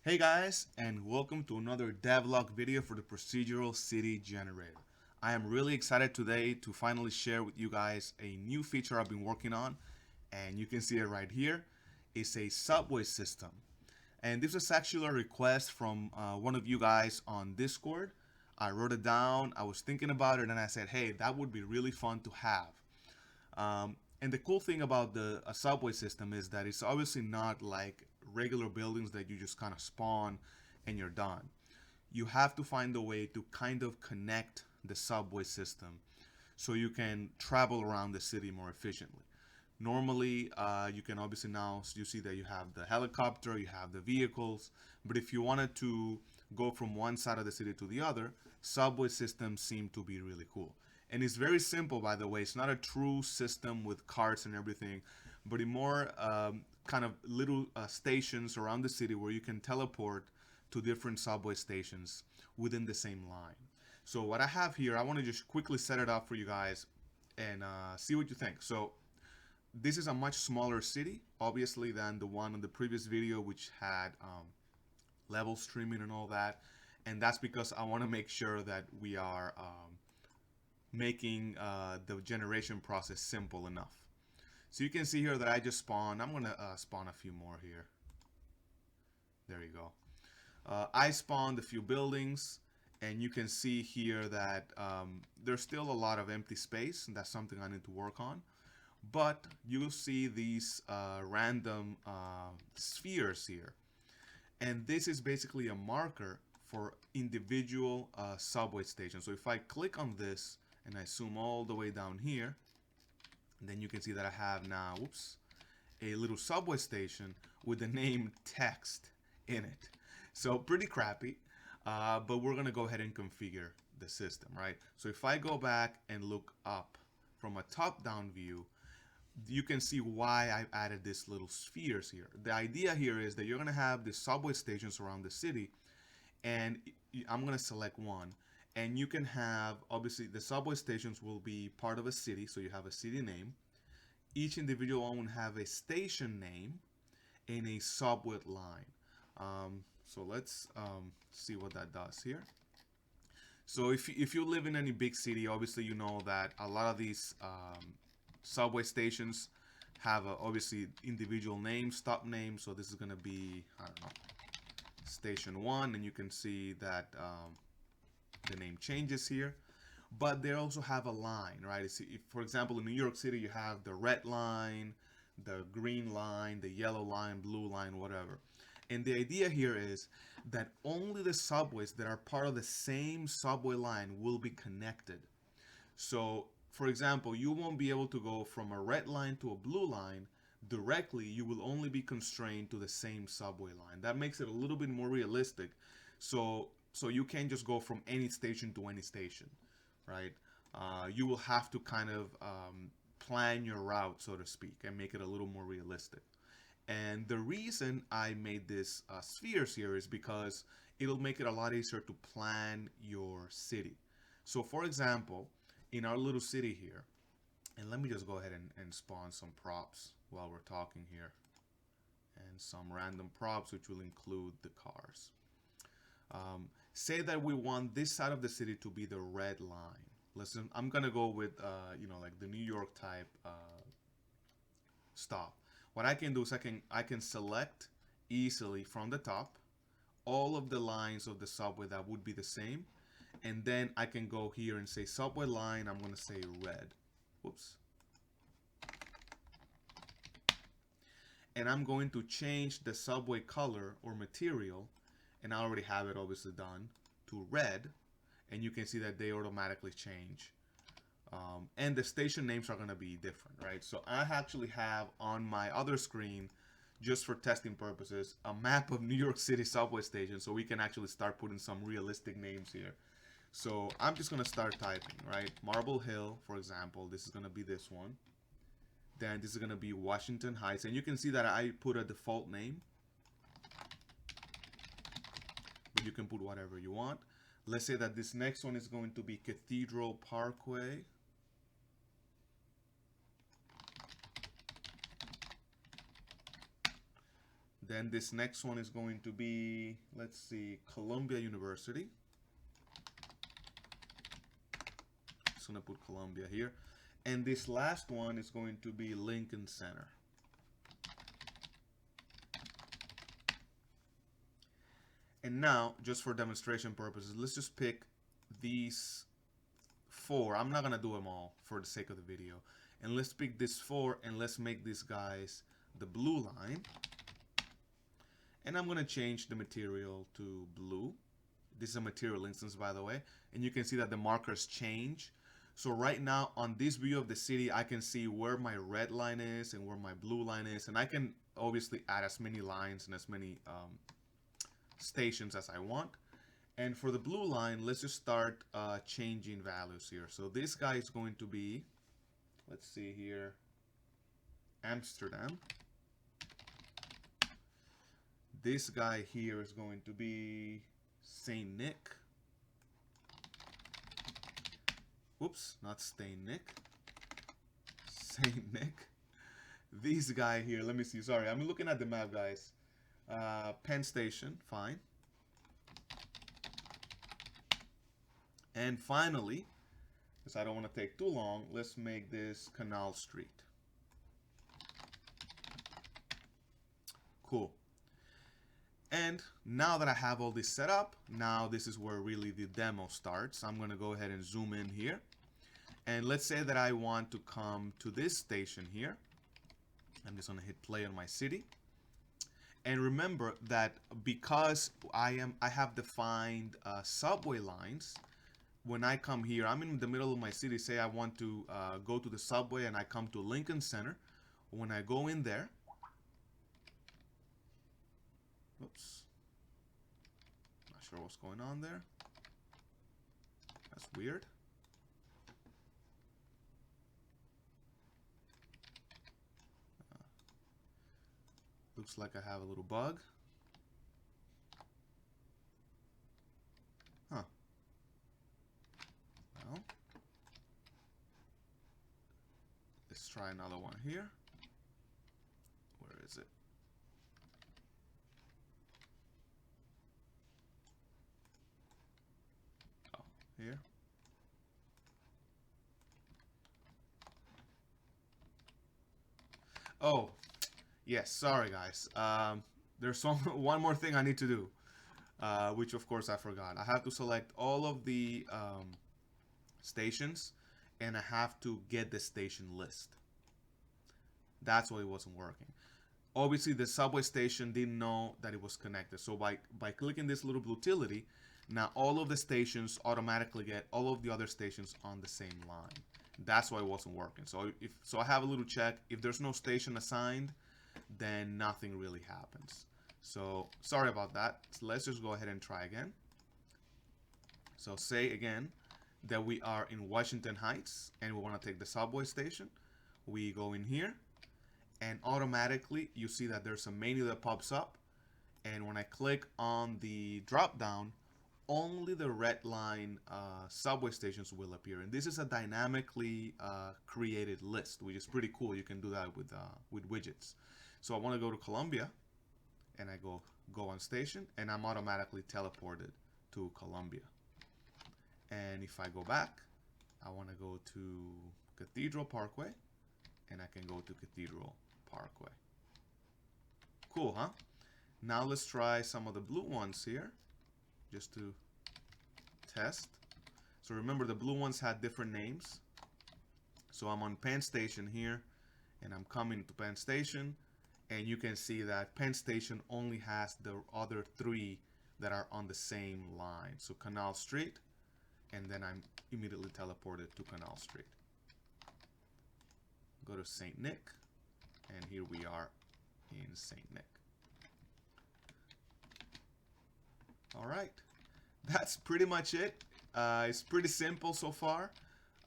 Hey guys, and welcome to another devlog video for the procedural city generator. I am really excited today to finally share with you guys a new feature I've been working on, and you can see it right here. It's a subway system. And this is actually a request from one of you guys on Discord. I wrote it down, I was thinking about it, and I said, hey, that would be really fun to have. And the cool thing about the a subway system is that it's obviously not like regular buildings that you just kind of spawn and you're done. You have to find a way to kind of connect the subway system so you can travel around the city more efficiently. Normally, you can obviously now you see that you have the helicopter, you have the vehicles, but if you wanted to go from one side of the city to the other, subway systems seem to be really cool. And it's very simple, by the way. It's not a true system with carts and everything, but in more kind of little stations around the city where you can teleport to different subway stations within the same line. So what I have here, I want to just quickly set it up for you guys and see what you think. So this is a much smaller city, obviously, than the one in the previous video, which had level streaming and all that. And that's because I want to make sure that we are making the generation process simple enough. So you can see here that I just spawned. I'm going to spawn a few more here. There you go. I spawned a few buildings, and you can see here that there's still a lot of empty space, and that's something I need to work on. But you'll see these random spheres here. And this is basically a marker for individual subway stations. So if I click on this and I zoom all the way down here, then you can see that I have now, whoops, a little subway station with the name text in it. So pretty crappy, but we're gonna go ahead and configure the system, right? So if I go back and look up from a top-down view, you can see why I've added this little spheres here. The idea here is that you're gonna have the subway stations around the city, and I'm gonna select one, and you can have, obviously the subway stations will be part of a city, so you have a city name. Each individual one will have a station name and a subway line. So let's see what that does here. So if you live in any big city, obviously you know that a lot of these subway stations have obviously individual names, stop names. So this is going to be, I don't know, station 1, and you can see that the name changes here. But they also have a line, right? If, for example, in New York City, you have the red line, the green line, the yellow line, blue line, whatever. And the idea here is that only the subways that are part of the same subway line will be connected. So, for example, you won't be able to go from a red line to a blue line directly. You will only be constrained to the same subway line. That makes it a little bit more realistic. So you can't just go from any station to any station, right? You will have to kind of plan your route, so to speak, and make it a little more realistic. And the reason I made this spheres here is because it'll make it a lot easier to plan your city. So for example, in our little city here, and let me just go ahead and spawn some props while we're talking here, and some random props which will include the cars. Say that we want this side of the city to be the red line. Listen, I'm gonna go with you know, like the New York type stop. What I can do is I can select easily from the top all of the lines of the subway that would be the same, and then I can go here and say subway line. I'm gonna say red. Whoops. And I'm going to change the subway color or material, and I already have it obviously done, to red, and you can see that they automatically change. And the station names are going to be different, right? So I actually have on my other screen, just for testing purposes, a map of New York City subway stations, so we can actually start putting some realistic names here. So I'm just going to start typing, right? Marble Hill, for example, this is going to be this one. Then this is going to be Washington Heights, and you can see that I put a default name, but you can put whatever you want. Let's say that this next one is going to be Cathedral Parkway. Then this next one is going to be, let's see, Columbia University. Just gonna put Columbia here. And this last one is going to be Lincoln Center. And now, just for demonstration purposes, let's just pick these 4. I'm not gonna do them all for the sake of the video. And let's pick this 4 and let's make these guys the blue line. And I'm gonna change the material to blue. This is a material instance, by the way. And you can see that the markers change. So right now on this view of the city, I can see where my red line is and where my blue line is. And I can obviously add as many lines and as many stations as I want. And for the blue line, let's just start changing values here. So this guy is going to be, let's see here, Amsterdam. This guy here is going to be Saint Nick. Whoops, not Saint Nick. Saint Nick. This guy here, let me see, sorry, I'm looking at the map, guys. Penn Station, fine. And finally, because I don't want to take too long, let's make this Canal Street. Cool. And now that I have all this set up, now this is where really the demo starts. I'm going to go ahead and zoom in here. And let's say that I want to come to this station here. I'm just going to hit play on my city. And remember that because I have defined subway lines, when I come here, I'm in the middle of my city. Say I want to go to the subway and I come to Lincoln Center. When I go in there, oops, not sure what's going on there. That's weird. Looks like I have a little bug. Huh. Well, let's try another one here. Where is it? Oh, here. Oh, yes, sorry guys. There's one more thing I need to do, which of course I forgot. I have to select all of the stations, and I have to get the station list. That's why it wasn't working. Obviously, the subway station didn't know that it was connected. So by clicking this little blue utility, now all of the stations automatically get all of the other stations on the same line. That's why it wasn't working. So I have a little check. If there's no station assigned, then nothing really happens. So sorry about that. So let's just go ahead and try again. So say again that we are in Washington Heights and we want to take the subway station. We go in here and automatically you see that there's a menu that pops up, and when I click on the drop down, only the red line subway stations will appear. And this is a dynamically created list, which is pretty cool. You can do that with widgets. So I want to go to Columbia, and I go on station, and I'm automatically teleported to Columbia. And if I go back, I want to go to Cathedral Parkway, and I can go to Cathedral Parkway. Cool, huh? Now let's try some of the blue ones here, just to test. So remember, the blue ones had different names. So I'm on Penn Station here, and I'm coming to Penn Station, and you can see that Penn Station only has the other 3 that are on the same line. So Canal Street, and then I'm immediately teleported to Canal Street. Go to Saint Nick, and here we are in Saint Nick. All right, that's pretty much it. It's pretty simple so far.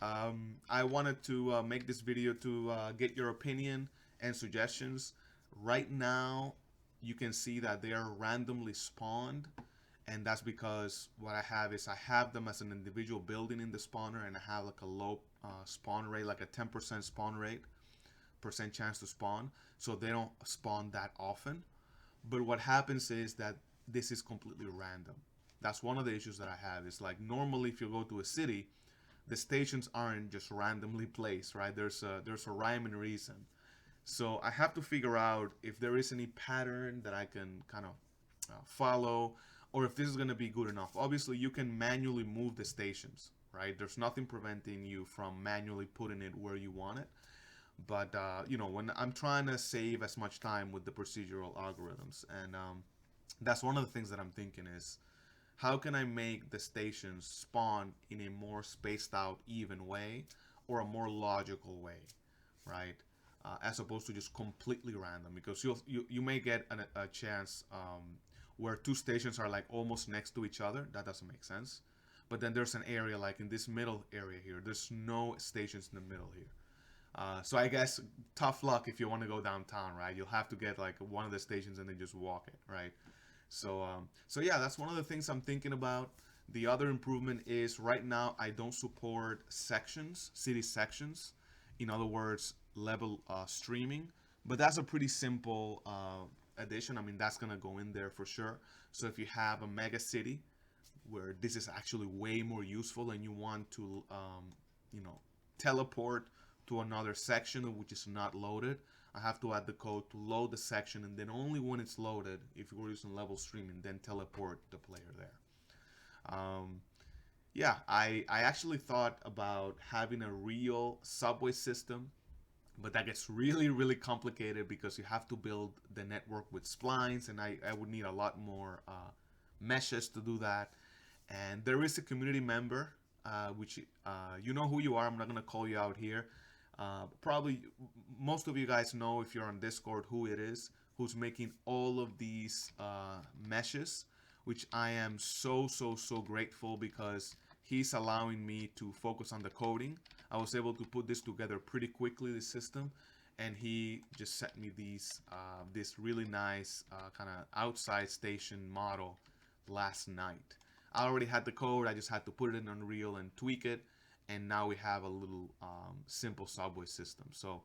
I wanted to make this video to get your opinion and suggestions. Right now, you can see that they are randomly spawned, and that's because what I have is I have them as an individual building in the spawner, and I have like a low spawn rate, like a 10% spawn rate, percent chance to spawn, so they don't spawn that often. But what happens is that this is completely random. That's one of the issues that I have. It's like normally if you go to a city, the stations aren't just randomly placed, right? There's a rhyme and reason. So I have to figure out if there is any pattern that I can kind of follow, or if this is going to be good enough. Obviously, you can manually move the stations, right? There's nothing preventing you from manually putting it where you want it. But you know, when I'm trying to save as much time with the procedural algorithms, and that's one of the things that I'm thinking is, how can I make the stations spawn in a more spaced out, even way, or a more logical way, right? As opposed to just completely random, because you may get a chance where two stations are like almost next to each other. That doesn't make sense. But then there's an area like in this middle area here. There's no stations in the middle here. So I guess tough luck if you want to go downtown, right? You'll have to get like one of the stations and then just walk it, right? So yeah, that's one of the things I'm thinking about. The other improvement is right now I don't support sections, city sections. In other words, level streaming. But that's a pretty simple addition. I mean, that's gonna go in there for sure. So if you have a mega city where this is actually way more useful and you want to, you know, teleport to another section which is not loaded, I have to add the code to load the section, and then only when it's loaded, if we're using level streaming, then teleport the player there. Yeah, I actually thought about having a real subway system, but that gets really, really complicated because you have to build the network with splines, and I would need a lot more meshes to do that. And there is a community member, which you know who you are. I'm not going to call you out here. Probably most of you guys know, if you're on Discord, who it is, who's making all of these meshes, which I am so grateful, because he's allowing me to focus on the coding. I was able to put this together pretty quickly, this system, and he just sent me these this really nice kind of outside station model last night. I already had the code, I just had to put it in Unreal and tweak it, and now we have a little simple subway system. So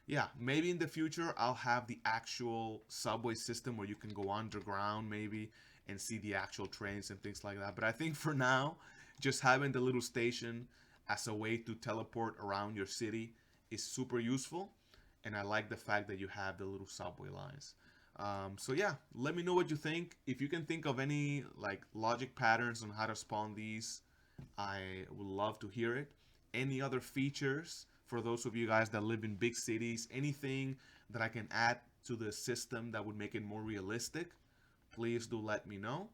yeah, maybe in the future I'll have the actual subway system where you can go underground maybe and see the actual trains and things like that. But I think for now, just having the little station as a way to teleport around your city is super useful, and I like the fact that you have the little subway lines. So yeah, let me know what you think. If you can think of any like logic patterns on how to spawn these, I would love to hear it. Any other features for those of you guys that live in big cities, anything that I can add to the system that would make it more realistic, please do let me know.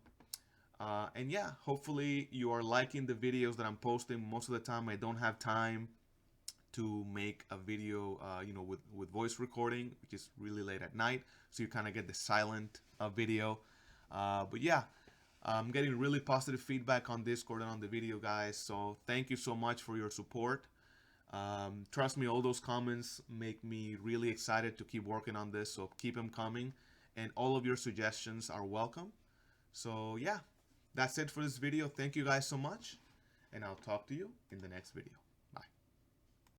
And yeah, hopefully you are liking the videos that I'm posting. Most of the time I don't have time to make a video, you know, with voice recording, which is really late at night. So you kind of get the silent video. But yeah, I'm getting really positive feedback on Discord and on the video, guys. So thank you so much for your support. Trust me, all those comments make me really excited to keep working on this. So keep them coming. And all of your suggestions are welcome. So yeah, that's it for this video. Thank you guys so much. And I'll talk to you in the next video.